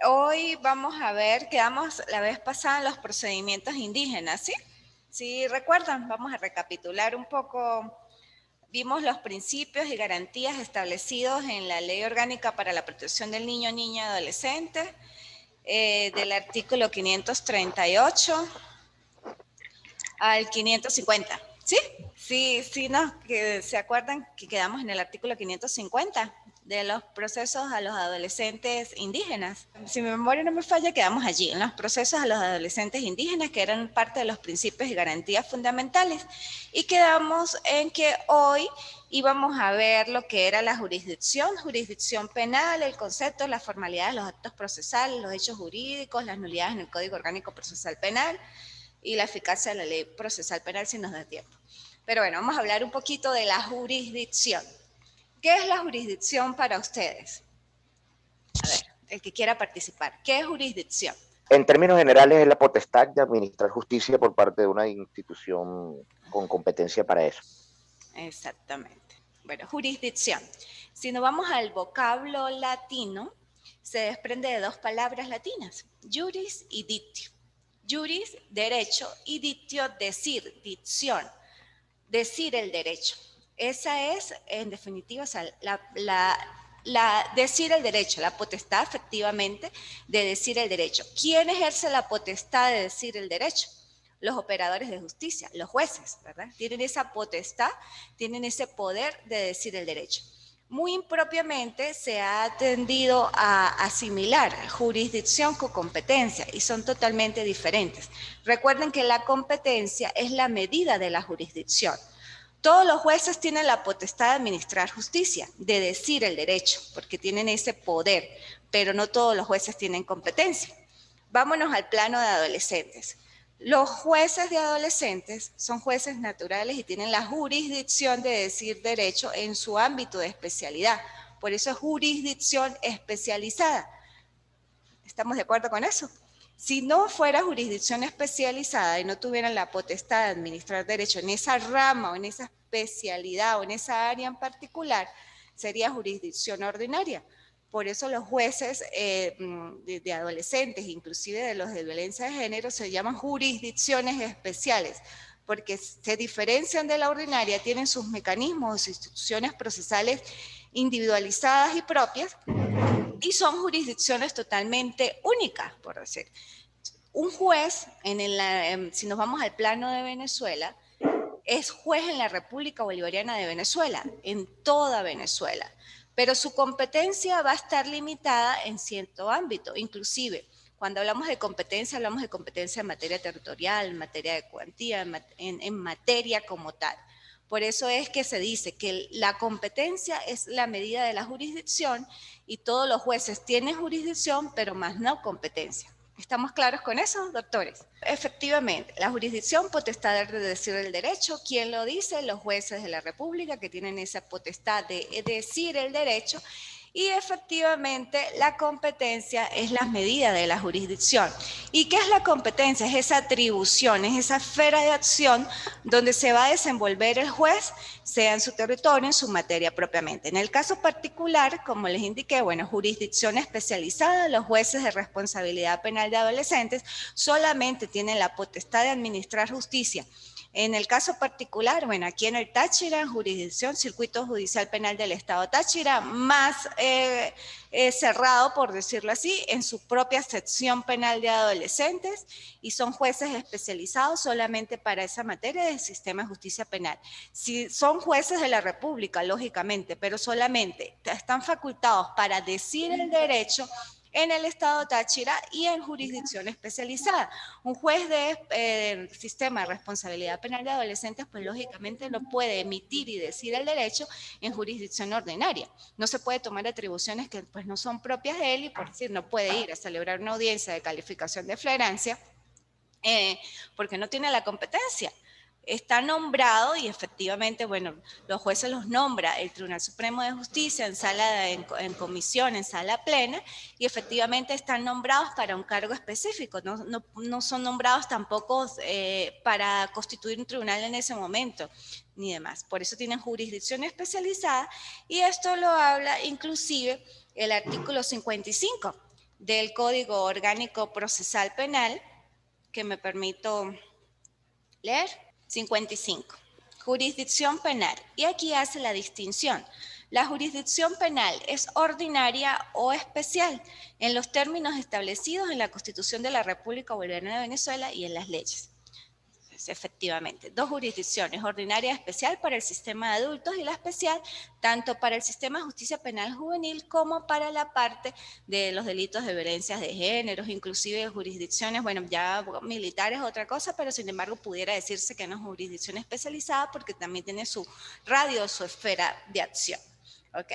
Hoy vamos a ver, quedamos la vez pasada en los procedimientos indígenas, ¿sí? Si recuerdan, vamos a recapitular un poco. Vimos los principios y garantías establecidos en la Ley Orgánica para la Protección del Niño, Niña y Adolescente, del artículo 538 al 550, ¿sí? Sí, no, que se acuerdan que quedamos en el artículo 550 de los procesos a los adolescentes indígenas. Si mi memoria no me falla, quedamos allí, en los procesos a los adolescentes indígenas, que eran parte de los principios y garantías fundamentales. Y quedamos en que hoy íbamos a ver lo que era la jurisdicción penal, el concepto, las formalidades, los actos procesales, los hechos jurídicos, las nulidades en el Código Orgánico Procesal Penal y la eficacia de la ley procesal penal si nos da tiempo. Pero bueno, vamos a hablar un poquito de la jurisdicción. ¿Qué es la jurisdicción para ustedes? A ver, el que quiera participar. ¿Qué es jurisdicción? En términos generales, es la potestad de administrar justicia por parte de una institución con competencia para eso. Exactamente. Bueno, jurisdicción. Si nos vamos al vocablo latino, se desprende de dos palabras latinas, juris y dictio. Juris, derecho, y dictio, decir, dicción, decir el derecho. Esa es, en definitiva, o sea, decir el derecho, la potestad efectivamente de decir el derecho. ¿Quién ejerce la potestad de decir el derecho? Los operadores de justicia, los jueces, ¿verdad? Tienen esa potestad, tienen ese poder de decir el derecho. Muy impropiamente se ha tendido a asimilar jurisdicción con competencia y son totalmente diferentes. Recuerden que la competencia es la medida de la jurisdicción. Todos los jueces tienen la potestad de administrar justicia, de decir el derecho, porque tienen ese poder, pero no todos los jueces tienen competencia. Vámonos al plano de adolescentes. Los jueces de adolescentes son jueces naturales y tienen la jurisdicción de decir derecho en su ámbito de especialidad. Por eso es jurisdicción especializada. ¿Estamos de acuerdo con eso? Si no fuera jurisdicción especializada y no tuvieran la potestad de administrar derecho en esa rama o en esa especialidad o en esa área en particular, sería jurisdicción ordinaria. Por eso los jueces de adolescentes, inclusive de los de violencia de género, se llaman jurisdicciones especiales, porque se diferencian de la ordinaria, tienen sus mecanismos, sus instituciones procesales individualizadas y propias, y son jurisdicciones totalmente únicas, por decir. Un juez, si nos vamos al plano de Venezuela, es juez en la República Bolivariana de Venezuela, en toda Venezuela, pero su competencia va a estar limitada en cierto ámbito, inclusive cuando hablamos de competencia en materia territorial, en materia de cuantía, en materia como tal. Por eso es que se dice que la competencia es la medida de la jurisdicción y todos los jueces tienen jurisdicción, pero más no competencia. ¿Estamos claros con eso, doctores? Efectivamente, la jurisdicción, potestad de decir el derecho. ¿Quién lo dice? Los jueces de la República, que tienen esa potestad de decir el derecho. Y efectivamente la competencia es la medida de la jurisdicción. ¿Y qué es la competencia? Es esa atribución, es esa esfera de acción donde se va a desenvolver el juez, sea en su territorio, en su materia propiamente. En el caso particular, como les indiqué, bueno, jurisdicción especializada, los jueces de responsabilidad penal de adolescentes solamente tienen la potestad de administrar justicia. En el caso particular, bueno, aquí en el Táchira, jurisdicción, circuito judicial penal del Estado Táchira, más cerrado, por decirlo así, en su propia sección penal de adolescentes y son jueces especializados solamente para esa materia del sistema de justicia penal. Si son jueces de la República, lógicamente, pero solamente están facultados para decir el derecho en el Estado Táchira y en jurisdicción especializada. Un juez de sistema de responsabilidad penal de adolescentes, pues lógicamente no puede emitir y decir el derecho en jurisdicción ordinaria. No se puede tomar atribuciones que pues no son propias de él y por decir no puede ir a celebrar una audiencia de calificación de flagrancia porque no tiene la competencia. Está nombrado y efectivamente, bueno, los jueces los nombra el Tribunal Supremo de Justicia en comisión, en sala plena, y efectivamente están nombrados para un cargo específico, no son nombrados tampoco para constituir un tribunal en ese momento, ni demás. Por eso tienen jurisdicción especializada y esto lo habla inclusive el artículo 55. del Código Orgánico Procesal Penal, que me permito leer. 55. Jurisdicción penal. Y aquí hace la distinción. La jurisdicción penal es ordinaria o especial en los términos establecidos en la Constitución de la República Bolivariana de Venezuela y en las leyes. Efectivamente, dos jurisdicciones, ordinaria y especial para el sistema de adultos y la especial tanto para el sistema de justicia penal juvenil como para la parte de los delitos de violencias de género, inclusive jurisdicciones, bueno, ya militares otra cosa, pero sin embargo pudiera decirse que no es jurisdicción especializada porque también tiene su radio, su esfera de acción. ¿Ok?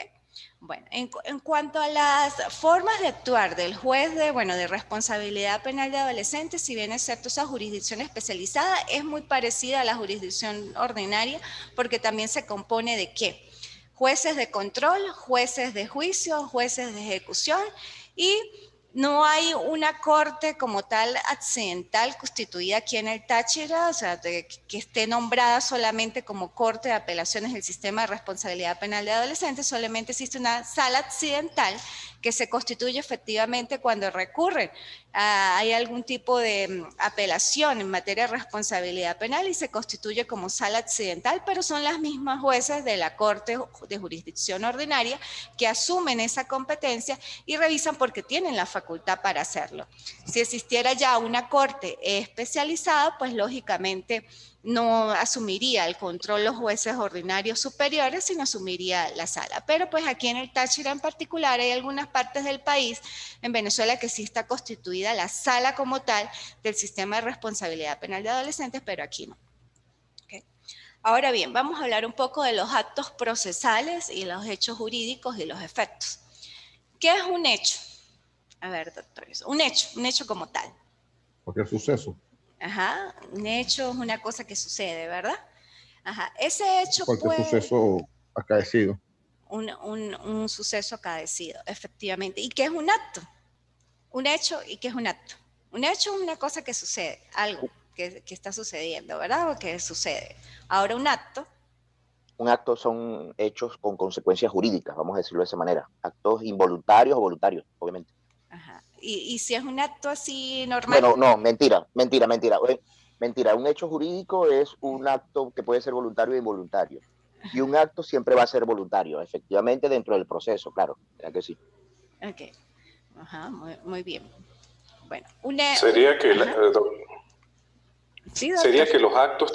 Bueno, en cuanto a las formas de actuar del juez de responsabilidad penal de adolescentes, si bien es cierto, esa jurisdicción especializada es muy parecida a la jurisdicción ordinaria, porque también se compone de ¿qué? Jueces de control, jueces de juicio, jueces de ejecución, y no hay una corte como tal accidental constituida aquí en el Táchira, o sea, que esté nombrada solamente como Corte de Apelaciones del Sistema de Responsabilidad Penal de Adolescentes. Solamente existe una sala accidental que se constituye efectivamente cuando recurren. Hay algún tipo de apelación en materia de responsabilidad penal y se constituye como sala accidental, pero son las mismas jueces de la Corte de Jurisdicción Ordinaria que asumen esa competencia y revisan porque tienen la facultad para hacerlo. Si existiera ya una corte especializada, pues lógicamente no asumiría el control los jueces ordinarios superiores, sino asumiría la sala. Pero pues aquí en el Táchira en particular hay algunas partes del país, en Venezuela, que sí está constituida la sala como tal del sistema de responsabilidad penal de adolescentes, pero aquí no. ¿Okay? Ahora bien, vamos a hablar un poco de los actos procesales y los hechos jurídicos y los efectos. ¿Qué es un hecho? A ver, doctores, un hecho como tal. Cualquier suceso. Ajá, un hecho es una cosa que sucede, ¿verdad? Ajá, ese hecho cualquier suceso acaecido. Un suceso acaecido, efectivamente. ¿Y qué es un acto? Un hecho, ¿y qué es un acto? Un hecho es una cosa que sucede, algo que está sucediendo, ¿verdad? O que sucede. Ahora un acto. Un acto son hechos con consecuencias jurídicas, vamos a decirlo de esa manera. Actos involuntarios o voluntarios, obviamente. Ajá. ¿Y si es un acto así normal? Bueno, no, mentira. Mentira, un hecho jurídico es un acto que puede ser voluntario e involuntario. Y un acto siempre va a ser voluntario, efectivamente, dentro del proceso, claro, ¿verdad que sí? Ok, ajá, muy bien. Bueno, sería que, ¿sí, sería que los actos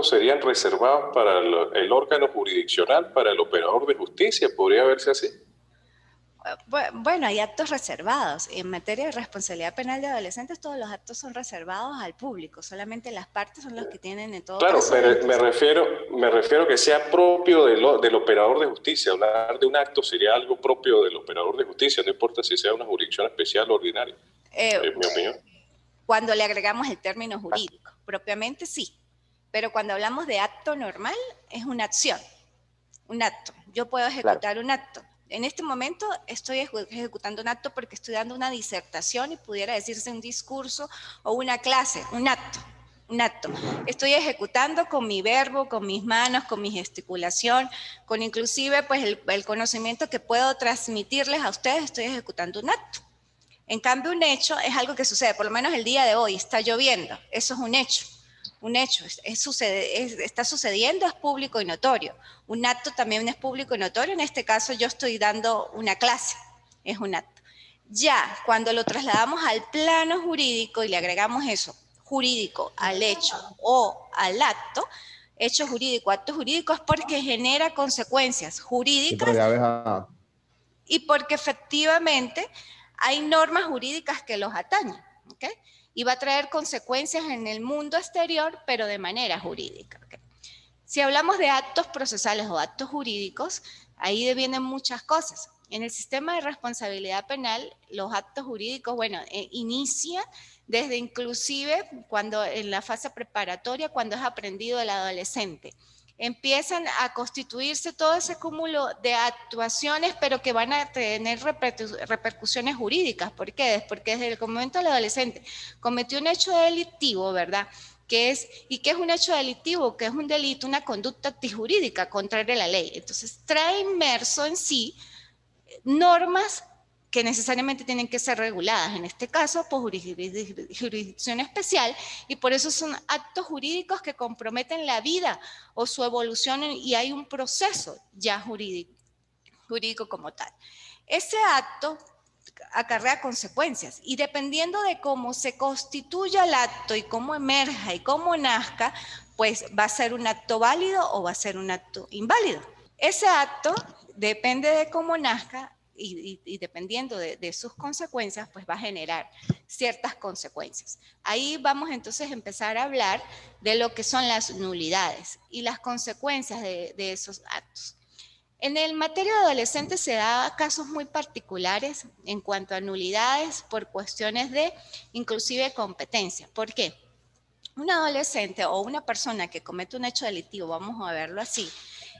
serían reservados para el órgano jurisdiccional, para el operador de justicia, ¿podría verse así? Bueno, hay actos reservados. En materia de responsabilidad penal de adolescentes, todos los actos son reservados al público. Solamente las partes son los que tienen en todo caso. Claro, pero me refiero que sea propio del operador de justicia. Hablar de un acto sería algo propio del operador de justicia, no importa si sea una jurisdicción especial o ordinaria, en mi opinión. Cuando le agregamos el término jurídico, propiamente sí. Pero cuando hablamos de acto normal, es una acción, un acto. Yo puedo ejecutar un acto. En este momento estoy ejecutando un acto porque estoy dando una disertación y pudiera decirse un discurso o una clase, un acto. Un acto. Estoy ejecutando con mi verbo, con mis manos, con mi gesticulación, con inclusive pues el conocimiento que puedo transmitirles a ustedes, estoy ejecutando un acto. En cambio, un hecho es algo que sucede, por lo menos el día de hoy, está lloviendo, eso es un hecho. Un hecho, está sucediendo, es público y notorio. Un acto también es público y notorio, en este caso yo estoy dando una clase, es un acto. Ya, cuando lo trasladamos al plano jurídico y le agregamos eso, jurídico, al hecho o al acto, hecho jurídico, acto jurídico, es porque genera consecuencias jurídicas y porque efectivamente hay normas jurídicas que los atañen, ¿ok? Y va a traer consecuencias en el mundo exterior, pero de manera jurídica, ¿ok? Si hablamos de actos procesales o actos jurídicos, ahí vienen muchas cosas. En el sistema de responsabilidad penal, los actos jurídicos, bueno, inicia desde inclusive cuando en la fase preparatoria, cuando es aprendido el adolescente. Empiezan a constituirse todo ese cúmulo de actuaciones, pero que van a tener repercusiones jurídicas. ¿Por qué? Porque desde el momento del adolescente cometió un hecho delictivo, ¿verdad? ¿Qué es un hecho delictivo? Que es un delito, una conducta antijurídica contraria a la ley. Entonces trae inmerso en sí normas que necesariamente tienen que ser reguladas, en este caso por jurisdicción especial, y por eso son actos jurídicos que comprometen la vida o su evolución, y hay un proceso ya jurídico como tal. Ese acto acarrea consecuencias, y dependiendo de cómo se constituya el acto y cómo emerja y cómo nazca, pues va a ser un acto válido o va a ser un acto inválido. Ese acto depende de cómo nazca, y dependiendo de sus consecuencias, pues va a generar ciertas consecuencias. Ahí vamos entonces a empezar a hablar de lo que son las nulidades y las consecuencias de esos actos. En el materia de adolescentes se da casos muy particulares en cuanto a nulidades por cuestiones de inclusive competencia. ¿Por qué? Un adolescente o una persona que comete un hecho delictivo, vamos a verlo así,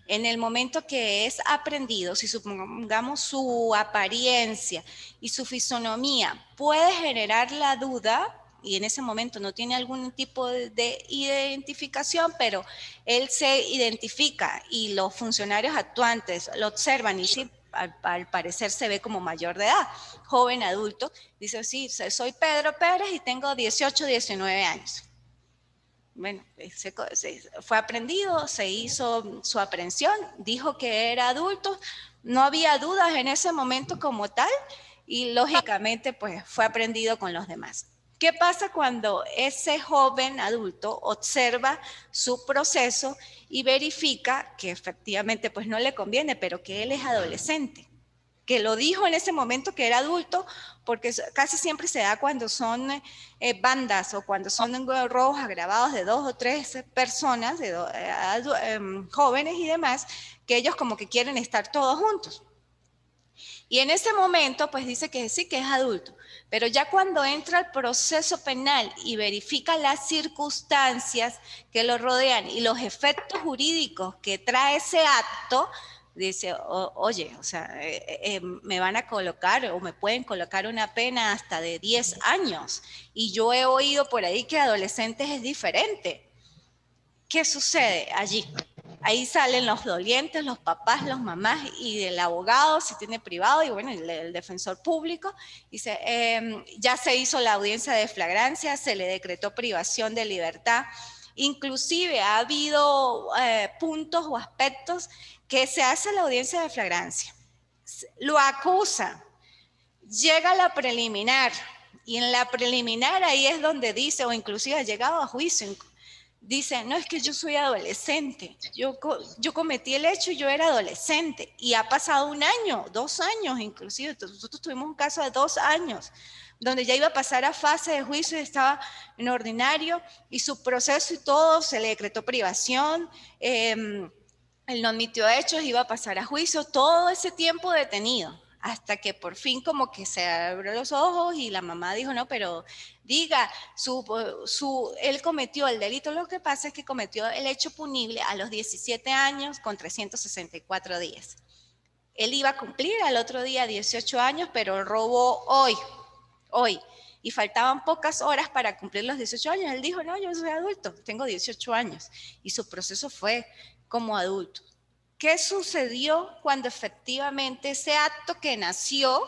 en el momento que es aprendido, si supongamos su apariencia y su fisonomía puede generar la duda, y en ese momento no tiene algún tipo de identificación, pero él se identifica y los funcionarios actuantes lo observan y sí, al parecer se ve como mayor de edad, joven, adulto, dice, sí, soy Pedro Pérez y tengo 18, 19 años. Bueno, fue aprendido, se hizo su aprehensión, dijo que era adulto, no había dudas en ese momento como tal, y lógicamente pues fue aprendido con los demás. ¿Qué pasa cuando ese joven adulto observa su proceso y verifica que efectivamente pues no le conviene, pero que él es adolescente? Que lo dijo en ese momento que era adulto, porque casi siempre se da cuando son bandas o cuando son robos agravados de 2 o 3 personas, jóvenes y demás, que ellos como que quieren estar todos juntos. Y en ese momento pues dice que sí, que es adulto, pero ya cuando entra al proceso penal y verifica las circunstancias que lo rodean y los efectos jurídicos que trae ese acto, dice, oye, o sea, me van a colocar o me pueden colocar una pena hasta de 10 años. Y yo he oído por ahí que adolescentes es diferente. ¿Qué sucede allí? Ahí salen los dolientes, los papás, los mamás y el abogado, si tiene privado, y bueno, el defensor público. Dice, ya se hizo la audiencia de flagrancia, se le decretó privación de libertad. Inclusive ha habido puntos o aspectos que se hace la audiencia de flagrancia, lo acusa, llega a la preliminar, y en la preliminar ahí es donde dice, o inclusive ha llegado a juicio, dice, no, es que yo soy adolescente, yo cometí el hecho y yo era adolescente, y ha pasado 1 año, 2 años inclusive, nosotros tuvimos un caso de 2 años, donde ya iba a pasar a fase de juicio y estaba en ordinario, y su proceso y todo, se le decretó privación, él no admitió hechos, iba a pasar a juicio, todo ese tiempo detenido, hasta que por fin como que se abrió los ojos y la mamá dijo, no, pero diga, él cometió el delito, lo que pasa es que cometió el hecho punible a los 17 años con 364 días. Él iba a cumplir al otro día 18 años, pero robó hoy, y faltaban pocas horas para cumplir los 18 años. Él dijo, no, yo soy adulto, tengo 18 años, y su proceso fue como adulto. ¿Qué sucedió cuando efectivamente ese acto que nació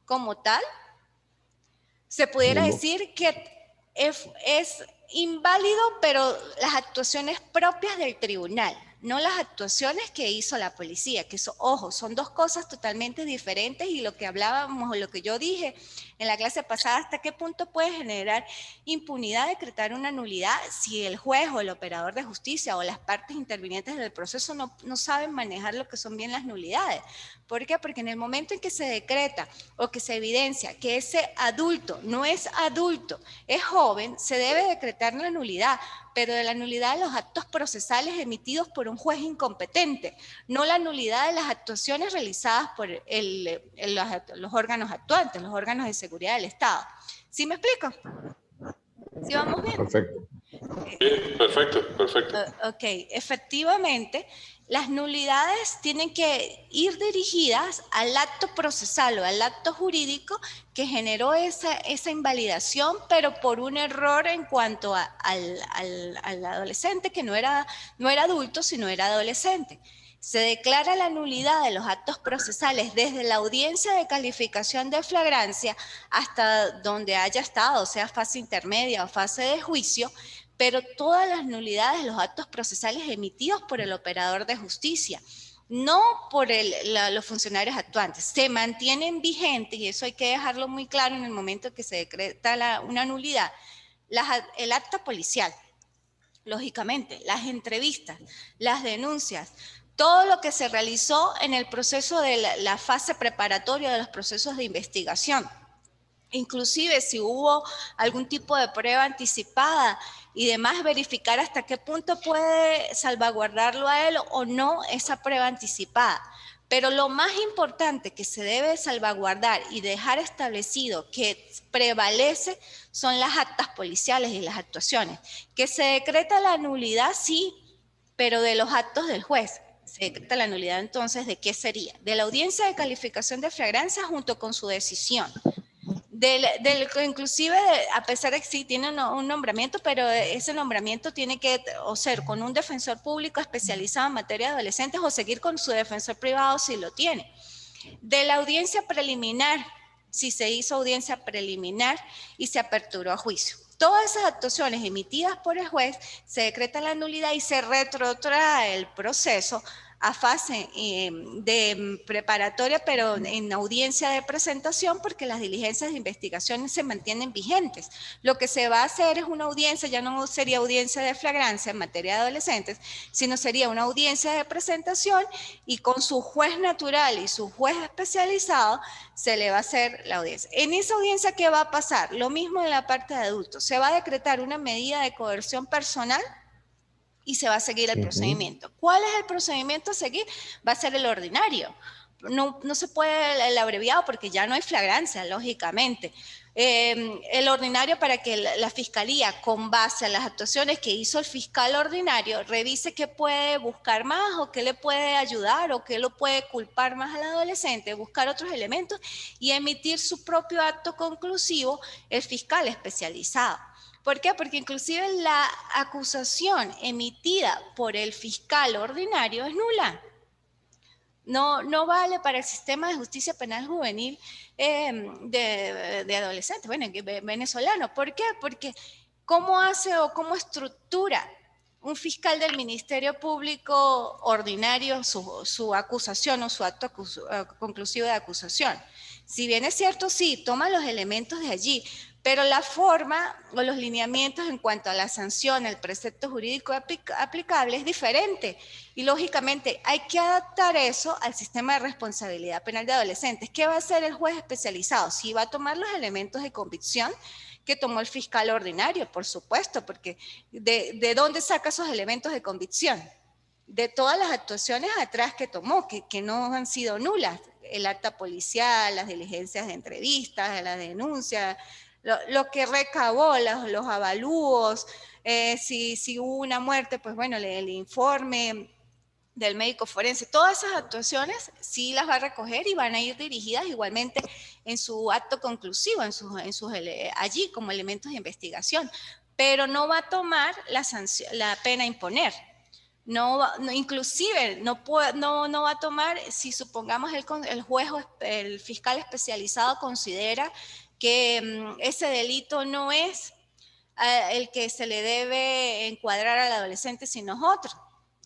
como tal, se pudiera decir que es inválido, pero las actuaciones propias del tribunal, no las actuaciones que hizo la policía, que ojo, son 2 cosas totalmente diferentes, y lo que hablábamos, o lo que yo dije en la clase pasada, hasta qué punto puede generar impunidad decretar una nulidad si el juez o el operador de justicia o las partes intervinientes del proceso no saben manejar lo que son bien las nulidades. ¿Por qué? Porque en el momento en que se decreta o que se evidencia que ese adulto no es adulto, es joven, se debe decretar la nulidad, pero de la nulidad de los actos procesales emitidos por un juez incompetente, no la nulidad de las actuaciones realizadas por los órganos actuantes, los órganos de seguridad del Estado. ¿Sí me explico? ¿Sí vamos bien? Perfecto. Sí, perfecto. Ok, efectivamente, las nulidades tienen que ir dirigidas al acto procesal o al acto jurídico que generó esa invalidación, pero por un error en cuanto al adolescente, que no era adulto, sino era adolescente. Se declara la nulidad de los actos procesales desde la audiencia de calificación de flagrancia hasta donde haya estado, sea fase intermedia o fase de juicio, pero todas las nulidades de los actos procesales emitidos por el operador de justicia, no por los funcionarios actuantes, se mantienen vigentes, y eso hay que dejarlo muy claro en el momento que se decreta una nulidad. El acta policial, lógicamente, las entrevistas, las denuncias, todo lo que se realizó en el proceso de la fase preparatoria de los procesos de investigación. Inclusive si hubo algún tipo de prueba anticipada y demás, verificar hasta qué punto puede salvaguardarlo a él o no esa prueba anticipada. Pero lo más importante que se debe salvaguardar y dejar establecido que prevalece son las actas policiales y las actuaciones. Que se decreta la nulidad, sí, pero de los actos del juez. Se decreta la nulidad entonces, ¿de qué sería? De la audiencia de calificación de flagrancia junto con su decisión. Inclusive, a pesar de que sí tiene un nombramiento, pero ese nombramiento tiene que o ser con un defensor público especializado en materia de adolescentes o seguir con su defensor privado si lo tiene. De la audiencia preliminar, si se hizo audiencia preliminar y se aperturó a juicio. Todas esas actuaciones emitidas por el juez se decreta la nulidad y se retrotrae el proceso a fase de preparatoria, pero en audiencia de presentación, porque las diligencias de investigación se mantienen vigentes. Lo que se va a hacer es una audiencia, ya no sería audiencia de flagrancia en materia de adolescentes, sino sería una audiencia de presentación y con su juez natural y su juez especializado se le va a hacer la audiencia. En esa audiencia, ¿qué va a pasar? Lo mismo en la parte de adultos. Se va a decretar una medida de coerción personal y se va a seguir el procedimiento. ¿Cuál es el procedimiento a seguir? Va a ser el ordinario. No se puede el abreviado porque ya no hay flagrancia, lógicamente. El ordinario, para que la fiscalía, con base a las actuaciones que hizo el fiscal ordinario, revise qué puede buscar más o qué le puede ayudar o qué lo puede culpar más al adolescente, buscar otros elementos y emitir su propio acto conclusivo el fiscal especializado. ¿Por qué? Porque inclusive la acusación emitida por el fiscal ordinario es nula. No vale para el sistema de justicia penal juvenil de adolescentes, bueno, venezolano. ¿Por qué? Porque ¿cómo hace o cómo estructura un fiscal del Ministerio Público ordinario su acusación o su acto conclusivo de acusación? Si bien es cierto, sí, toma los elementos de allí, pero la forma o los lineamientos en cuanto a la sanción, el precepto jurídico aplicable es diferente. Y lógicamente hay que adaptar eso al sistema de responsabilidad penal de adolescentes. ¿Qué va a hacer el juez especializado? Sí, va a tomar los elementos de convicción que tomó el fiscal ordinario, por supuesto, porque ¿de dónde saca esos elementos de convicción? De todas las actuaciones atrás que tomó, que no han sido nulas. El acta policial, las diligencias de entrevistas, las denuncias, lo que recabó, los avalúos, si hubo una muerte, pues bueno, el informe del médico forense, todas esas actuaciones sí las va a recoger y van a ir dirigidas igualmente en su acto conclusivo, allí como elementos de investigación, pero no va a tomar la pena a imponer. Inclusive no va a tomar, si supongamos el juez o el fiscal especializado considera que ese delito no es el que se le debe encuadrar al adolescente, sino otro.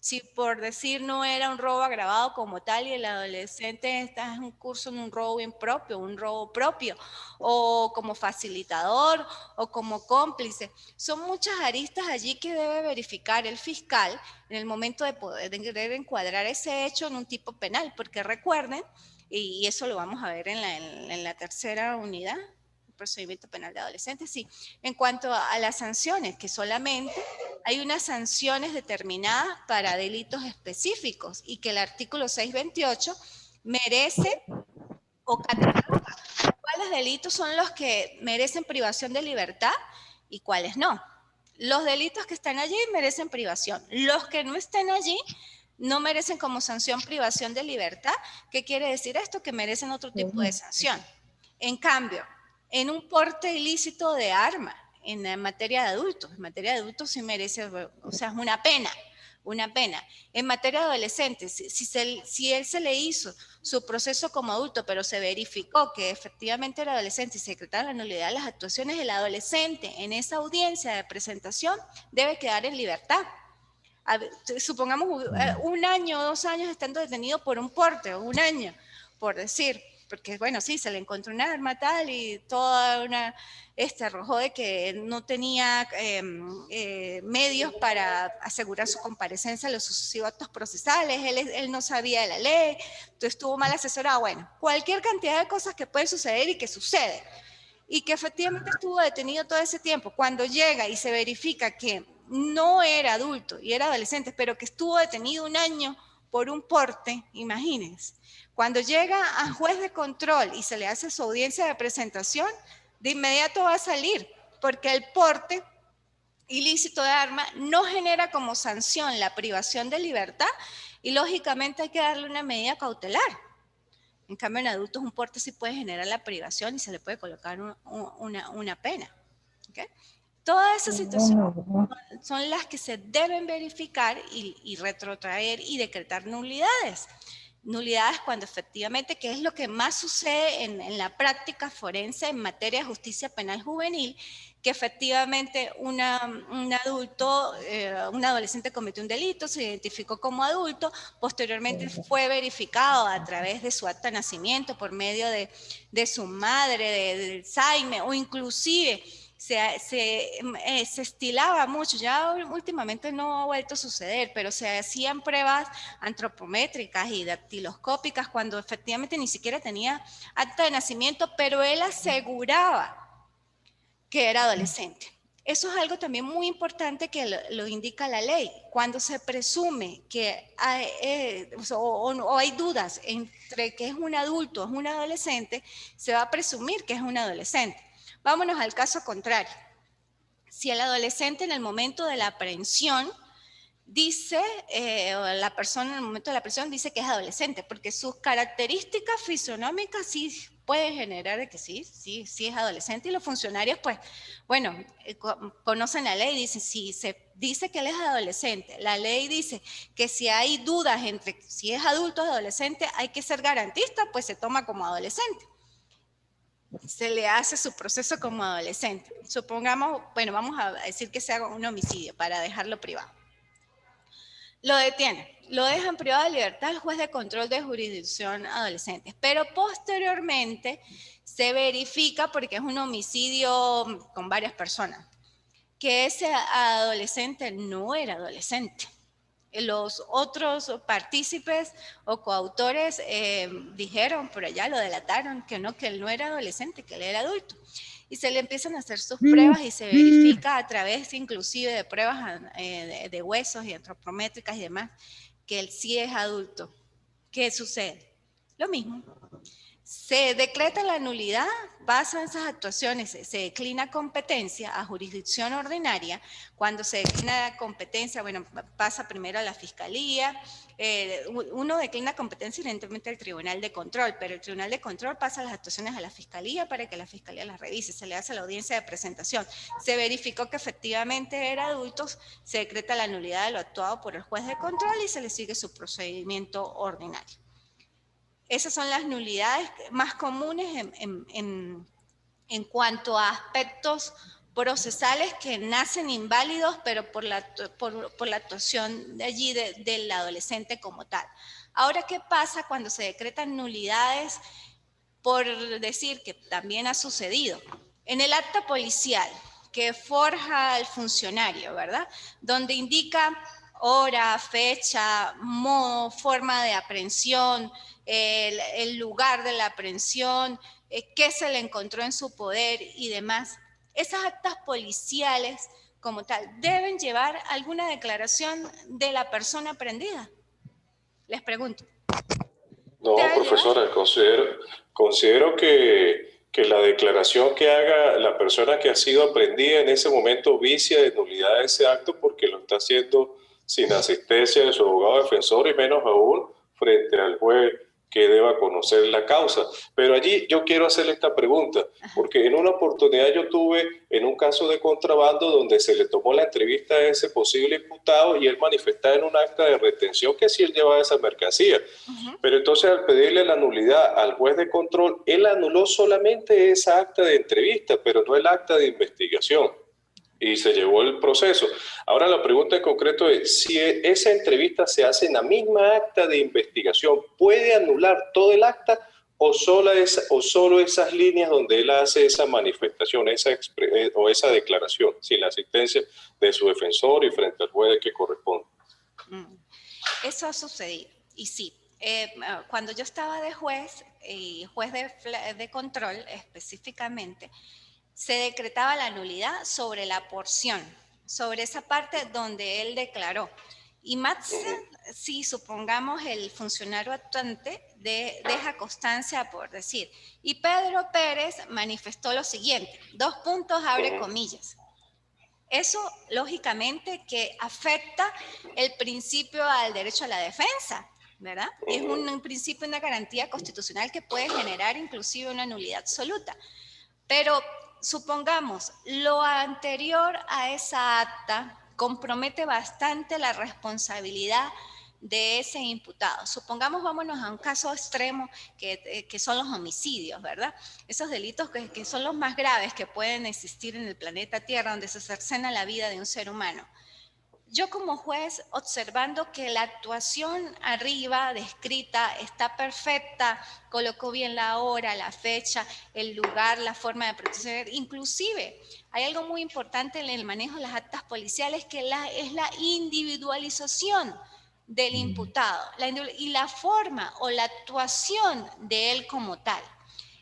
Si por decir no era un robo agravado como tal y el adolescente está en un curso en un robo impropio, un robo propio, o como facilitador o como cómplice. Son muchas aristas allí que debe verificar el fiscal en el momento de poder encuadrar ese hecho en un tipo penal, porque recuerden, y eso lo vamos a ver en la tercera unidad, procedimiento penal de adolescentes, sí. En cuanto a las sanciones, que solamente hay unas sanciones determinadas para delitos específicos y que el artículo 628 merece o cataloga cuáles delitos son los que merecen privación de libertad y cuáles no. Los delitos que están allí merecen privación. Los que no estén allí no merecen como sanción privación de libertad. ¿Qué quiere decir esto? Que merecen otro tipo de sanción. En cambio, en un porte ilícito de arma, en materia de adultos sí merece, o sea, es una pena una pena. En materia de adolescentes, si él se le hizo su proceso como adulto, pero se verificó que efectivamente era adolescente y se decretaron la nulidad de las actuaciones, el adolescente en esa audiencia de presentación debe quedar en libertad. Supongamos 1 año o 2 años estando detenido por un porte, o 1 año, por decir, porque bueno, sí, se le encontró un arma tal y toda una, arrojó de que no tenía medios para asegurar su comparecencia a los sucesivos actos procesales, él no sabía de la ley, entonces estuvo mal asesorado, bueno, cualquier cantidad de cosas que pueden suceder y que suceden, y que efectivamente estuvo detenido todo ese tiempo. Cuando llega y se verifica que no era adulto y era adolescente, pero que estuvo detenido 1 año por un porte, imagínense. Cuando llega a juez de control y se le hace su audiencia de presentación, de inmediato va a salir, porque el porte ilícito de arma no genera como sanción la privación de libertad y lógicamente hay que darle una medida cautelar. En cambio, en adultos un porte sí puede generar la privación y se le puede colocar una pena. ¿Okay? Todas esas situaciones son las que se deben verificar y retrotraer y decretar nulidades. Nulidades cuando efectivamente, que es lo que más sucede en la práctica forense en materia de justicia penal juvenil, que efectivamente un adulto, un adolescente cometió un delito, se identificó como adulto, posteriormente fue verificado a través de su acta de nacimiento, por medio de su madre, del SAIME, o inclusive se estilaba mucho, ya últimamente no ha vuelto a suceder, pero se hacían pruebas antropométricas y dactiloscópicas cuando efectivamente ni siquiera tenía acta de nacimiento, pero él aseguraba que era adolescente. Eso es algo también muy importante que lo indica la ley. Cuando se presume que hay, o hay dudas entre que es un adulto o es un adolescente, se va a presumir que es un adolescente. Vámonos al caso contrario. Si el adolescente en el momento de la aprehensión dice, o la persona en el momento de la aprehensión dice que es adolescente, porque sus características fisionómicas sí pueden generar de que sí es adolescente, y los funcionarios, pues, bueno, conocen la ley, dicen, si se dice que él es adolescente, la ley dice que si hay dudas entre si es adulto o adolescente, hay que ser garantista, pues se toma como adolescente. Se le hace su proceso como adolescente. Supongamos, bueno, vamos a decir que sea un homicidio para dejarlo privado. Lo detiene, lo dejan privado de libertad el juez de control de jurisdicción adolescentes, pero posteriormente se verifica, porque es un homicidio con varias personas, que ese adolescente no era adolescente. Los otros partícipes o coautores dijeron por allá, lo delataron, que él no era adolescente, que él era adulto. Y se le empiezan a hacer sus pruebas y se verifica a través inclusive de pruebas de huesos y antropométricas y demás, que él sí es adulto. ¿Qué sucede? Lo mismo. Se decreta la nulidad, pasan esas actuaciones, se declina competencia a jurisdicción ordinaria. Cuando se declina competencia, bueno, pasa primero a la fiscalía, uno declina competencia evidentemente al tribunal de control, pero el tribunal de control pasa las actuaciones a la fiscalía para que la fiscalía las revise, se le hace la audiencia de presentación. Se verificó que efectivamente era adulto, se decreta la nulidad de lo actuado por el juez de control y se le sigue su procedimiento ordinario. Esas son las nulidades más comunes en cuanto a aspectos procesales que nacen inválidos, pero por la actuación de allí del adolescente como tal. Ahora, ¿qué pasa cuando se decretan nulidades por decir que también ha sucedido? En el acta policial que forja el funcionario, ¿verdad? Donde indica hora, fecha, modo, forma de aprehensión, el lugar de la aprehensión, qué se le encontró en su poder y demás. Esas actas policiales, como tal, deben llevar alguna declaración de la persona aprehendida. Les pregunto. No, profesora, considero que la declaración que haga la persona que ha sido aprehendida en ese momento vicia de nulidad de ese acto, porque lo está haciendo sin asistencia de su abogado defensor y menos aún frente al juez que deba conocer la causa. Pero allí yo quiero hacerle esta pregunta, porque en una oportunidad yo tuve en un caso de contrabando donde se le tomó la entrevista a ese posible imputado y él manifestaba en un acta de retención que sí él llevaba esa mercancía. Pero entonces al pedirle la nulidad al juez de control, él anuló solamente esa acta de entrevista, pero no el acta de investigación. Y se llevó el proceso. Ahora la pregunta en concreto es, si esa entrevista se hace en la misma acta de investigación, ¿puede anular todo el acta o solo esas líneas donde él hace esa manifestación, o esa declaración, sin la asistencia de su defensor y frente al juez que corresponde? Eso ha sucedido, y sí. Cuando yo estaba de juez, y juez de control específicamente, se decretaba la nulidad sobre la porción, sobre esa parte donde él declaró. Y más si supongamos el funcionario actuante deja constancia por decir, y Pedro Pérez manifestó lo siguiente, 2 puntos, abre comillas. Eso, lógicamente, que afecta el principio al derecho a la defensa, ¿verdad? Es un principio, una garantía constitucional que puede generar inclusive una nulidad absoluta. Pero supongamos, lo anterior a esa acta compromete bastante la responsabilidad de ese imputado. Supongamos, vámonos a un caso extremo que son los homicidios, ¿verdad? Esos delitos que son los más graves que pueden existir en el planeta Tierra, donde se cercena la vida de un ser humano. Yo como juez, observando que la actuación arriba descrita está perfecta, colocó bien la hora, la fecha, el lugar, la forma de proceder, inclusive hay algo muy importante en el manejo de las actas policiales que es la individualización del imputado y la forma o la actuación de él como tal.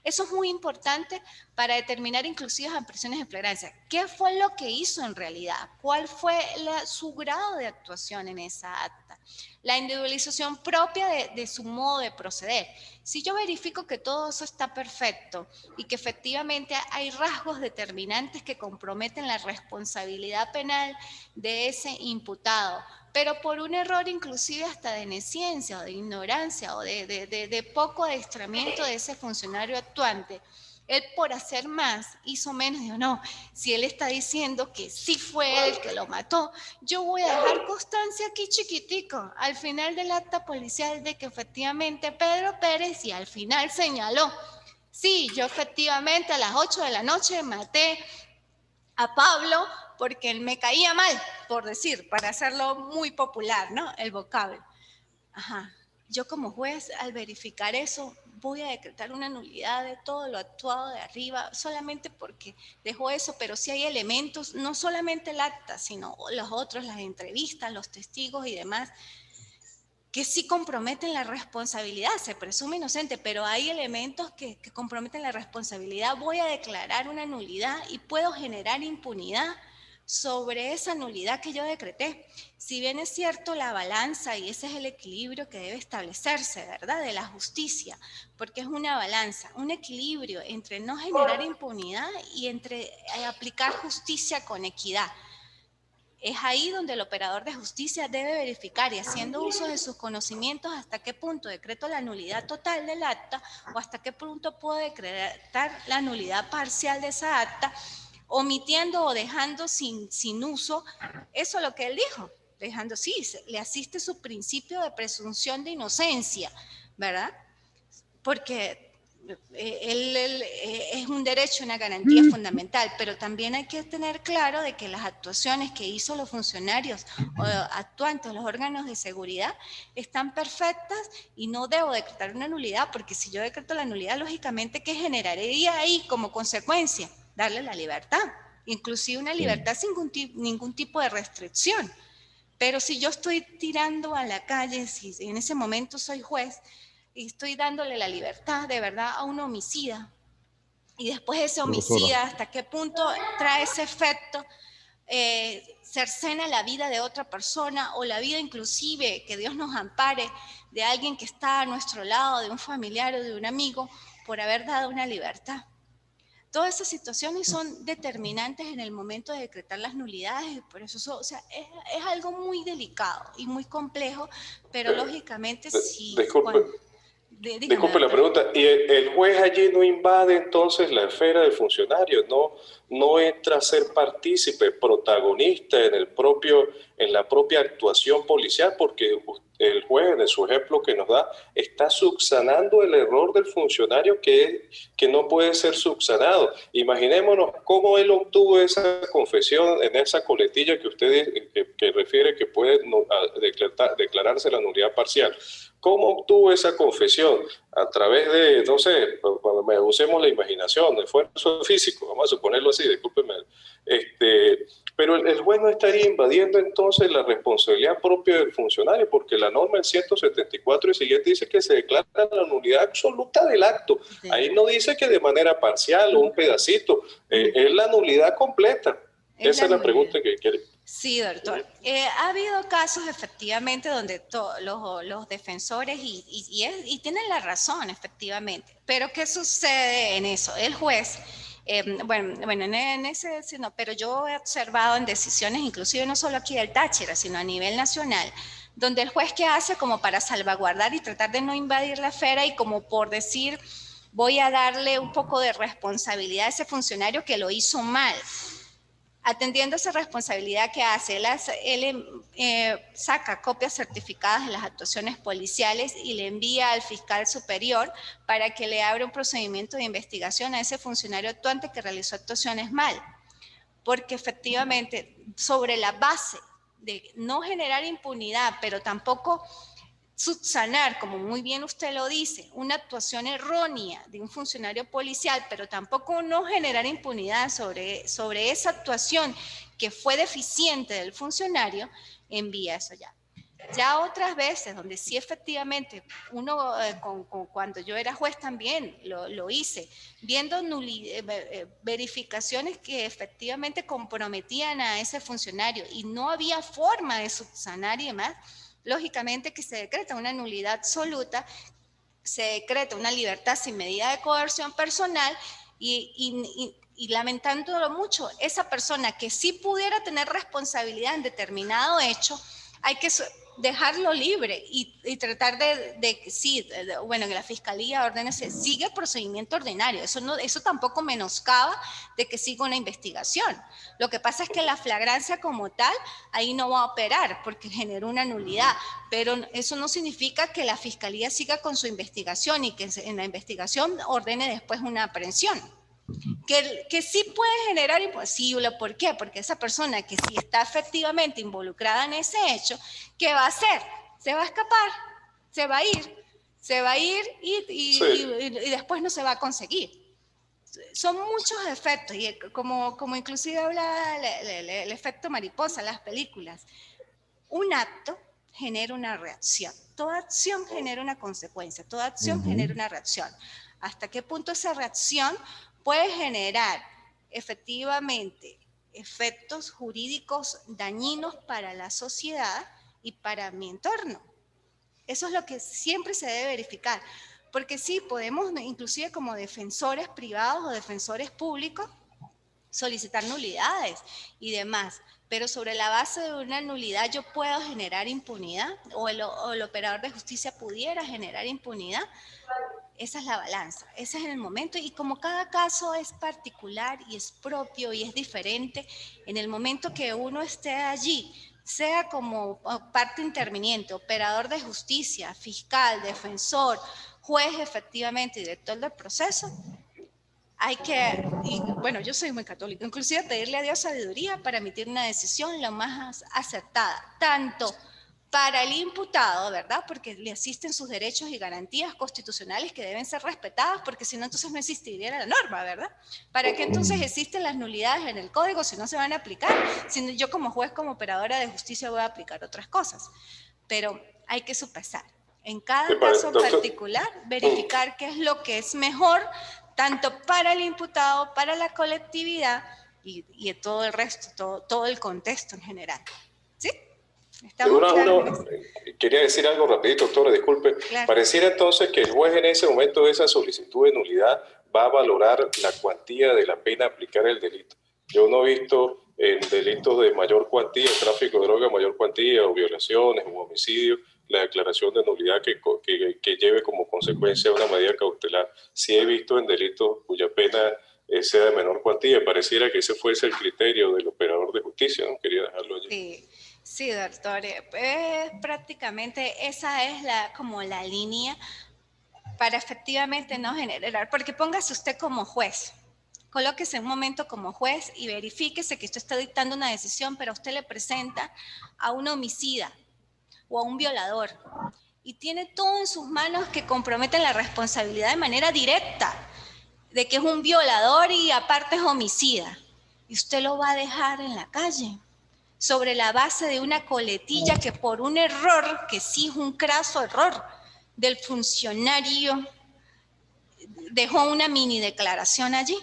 Eso es muy importante para determinar inclusive las presiones de flagrancia. ¿Qué fue lo que hizo en realidad? ¿Cuál fue su grado de actuación en esa acta? La individualización propia de su modo de proceder. Si yo verifico que todo eso está perfecto y que efectivamente hay rasgos determinantes que comprometen la responsabilidad penal de ese imputado, pero por un error inclusive hasta de nesciencia o de ignorancia o de poco adiestramiento de ese funcionario actuante, él por hacer más hizo menos. Digo, no, si él está diciendo que sí fue él que lo mató, yo voy a dejar constancia aquí chiquitico al final del acta policial de que efectivamente Pedro Pérez, y al final señaló, sí, yo efectivamente a las 8 de la noche maté a Pablo porque él me caía mal, por decir, para hacerlo muy popular, ¿no? El vocablo. Ajá. Yo como juez, al verificar eso, voy a decretar una nulidad de todo lo actuado de arriba, solamente porque dejó eso, pero sí hay elementos, no solamente el acta, sino los otros, las entrevistas, los testigos y demás, que sí comprometen la responsabilidad. Se presume inocente, pero hay elementos que comprometen la responsabilidad. Voy a declarar una nulidad y puedo generar impunidad sobre esa nulidad que yo decreté. Si bien es cierto la balanza, y ese es el equilibrio que debe establecerse, ¿verdad?, de la justicia, porque es una balanza, un equilibrio entre no generar impunidad y entre aplicar justicia con equidad. Es ahí donde el operador de justicia debe verificar, y haciendo uso de sus conocimientos, hasta qué punto decreto la nulidad total del acta o hasta qué punto puedo decretar la nulidad parcial de esa acta, omitiendo o dejando sin uso eso lo que él dijo, dejando, sí, le asiste su principio de presunción de inocencia, ¿verdad? Porque es un derecho, una garantía fundamental, pero también hay que tener claro de que las actuaciones que hizo los funcionarios actuantes, los órganos de seguridad, están perfectas y no debo decretar una nulidad, porque si yo decreto la nulidad, lógicamente, ¿qué generaría ahí como consecuencia? Darle la libertad, inclusive una libertad sin ningún tipo de restricción. Pero si yo estoy tirando a la calle, si en ese momento soy juez, y estoy dándole la libertad de verdad a un homicida, y después ese homicida, ¿hasta qué punto trae ese efecto? Cercena la vida de otra persona, o la vida inclusive, que Dios nos ampare, de alguien que está a nuestro lado, de un familiar o de un amigo, por haber dado una libertad. Todas esas situaciones son determinantes en el momento de decretar las nulidades, por eso, o sea, es algo muy delicado y muy complejo, pero lógicamente sí. Disculpe. Disculpe la pregunta, ¿y el juez allí no invade entonces la esfera del funcionario? ¿No entra a ser partícipe, protagonista en la propia actuación policial? Porque el juez, en su ejemplo que nos da, está subsanando el error del funcionario que no puede ser subsanado. Imaginémonos cómo él obtuvo esa confesión en esa coletilla que usted que refiere que puede declararse la nulidad parcial. ¿Cómo obtuvo esa confesión? A través de, no sé, cuando usemos la imaginación, esfuerzo físico, vamos a suponerlo así, discúlpeme. Pero el juez no estaría invadiendo entonces la responsabilidad propia del funcionario, porque la norma en 174 y siguiente dice que se declara la nulidad absoluta del acto. Sí. Ahí no dice que de manera parcial o un pedacito, es la nulidad completa. Esa es la pregunta que quiere. Sí, doctor. Ha habido casos efectivamente donde los defensores, y tienen la razón efectivamente, pero ¿qué sucede en eso? El juez, pero yo he observado en decisiones, inclusive no solo aquí del Táchira, sino a nivel nacional, donde el juez, ¿qué hace? Como para salvaguardar y tratar de no invadir la esfera y como por decir, voy a darle un poco de responsabilidad a ese funcionario que lo hizo mal. Atendiendo esa responsabilidad que hace, él saca copias certificadas de las actuaciones policiales y le envía al fiscal superior para que le abra un procedimiento de investigación a ese funcionario actuante que realizó actuaciones mal. Porque efectivamente, sobre la base de no generar impunidad, pero tampoco subsanar, como muy bien usted lo dice, una actuación errónea de un funcionario policial, pero tampoco no generar impunidad sobre esa actuación que fue deficiente del funcionario, envía eso ya. Ya otras veces, donde sí efectivamente, uno cuando yo era juez también lo hice, viendo verificaciones que efectivamente comprometían a ese funcionario y no había forma de subsanar y demás, lógicamente que se decreta una nulidad absoluta, se decreta una libertad sin medida de coerción personal y lamentándolo mucho, esa persona que sí pudiera tener responsabilidad en determinado hecho, hay que dejarlo libre y tratar que la fiscalía ordene, sigue el procedimiento ordinario, eso tampoco menoscaba de que siga una investigación. Lo que pasa es que la flagrancia como tal, ahí no va a operar porque generó una nulidad, pero eso no significa que la fiscalía siga con su investigación y que en la investigación ordene después una aprehensión. Que sí puede generar imposible. ¿Por qué? Porque esa persona que sí está efectivamente involucrada en ese hecho, ¿qué va a hacer? Se va a escapar, se va a ir y después no se va a conseguir. Son muchos efectos, y como inclusive habla el efecto mariposa en las películas. Un acto genera una reacción. Toda acción genera una consecuencia, toda acción genera una reacción. ¿Hasta qué punto esa reacción puede generar efectivamente efectos jurídicos dañinos para la sociedad y para mi entorno? Eso es lo que siempre se debe verificar, porque sí, podemos inclusive como defensores privados o defensores públicos solicitar nulidades y demás, pero sobre la base de una nulidad yo puedo generar impunidad o el operador de justicia pudiera generar impunidad. Esa es la balanza, ese es el momento, y como cada caso es particular y es propio y es diferente, en el momento que uno esté allí, sea como parte interviniente, operador de justicia, fiscal, defensor, juez efectivamente, director del proceso, hay que, yo soy muy católica, inclusive pedirle a Dios sabiduría para emitir una decisión lo más acertada, tanto para el imputado, ¿verdad? Porque le asisten sus derechos y garantías constitucionales que deben ser respetadas, porque si no, entonces no existiría la norma, ¿verdad? ¿Para qué entonces existen las nulidades en el código si no se van a aplicar? Si yo como juez, como operadora de justicia voy a aplicar otras cosas. Pero hay que sopesar. En cada caso particular, verificar qué es lo que es mejor, tanto para el imputado, para la colectividad y todo el resto, todo el contexto en general. ¿Sí? Quería decir algo rapidito, doctora, disculpe. Claro. Pareciera entonces que el juez en ese momento de esa solicitud de nulidad va a valorar la cuantía de la pena a aplicar el delito. Yo no he visto en delitos de mayor cuantía, tráfico de droga de mayor cuantía, o violaciones, o homicidio, la declaración de nulidad que lleve como consecuencia una medida cautelar. Sí he visto en delitos cuya pena sea de menor cuantía. Pareciera que ese fuese el criterio del operador de justicia, ¿no? Quería dejarlo allí. Sí, sí, doctor. Prácticamente esa es como la línea para efectivamente no generar, porque póngase usted como juez, colóquese un momento como juez y verifíquese que usted está dictando una decisión, pero usted le presenta a un homicida o a un violador y tiene todo en sus manos que comprometen la responsabilidad de manera directa de que es un violador y aparte es homicida, y usted lo va a dejar en la calle sobre la base de una coletilla que por un error, que sí es un craso error del funcionario, dejó una mini declaración allí.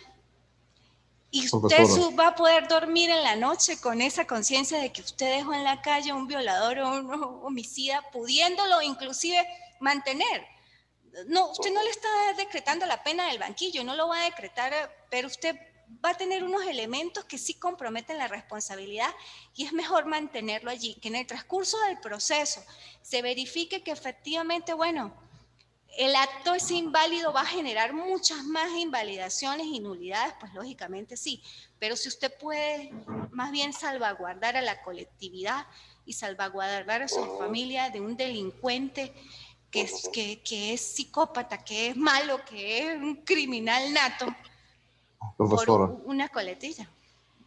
Y usted va a poder dormir en la noche con esa conciencia de que usted dejó en la calle a un violador o un homicida, pudiéndolo inclusive mantener. No, usted no le está decretando la pena del banquillo, no lo va a decretar, pero usted va a tener unos elementos que sí comprometen la responsabilidad y es mejor mantenerlo allí, que en el transcurso del proceso se verifique que efectivamente, bueno, el acto es inválido, va a generar muchas más invalidaciones y nulidades, pues lógicamente sí, pero si usted puede más bien salvaguardar a la colectividad y salvaguardar a su familia de un delincuente que es psicópata, que es malo, que es un criminal nato, profesora, por una coletilla.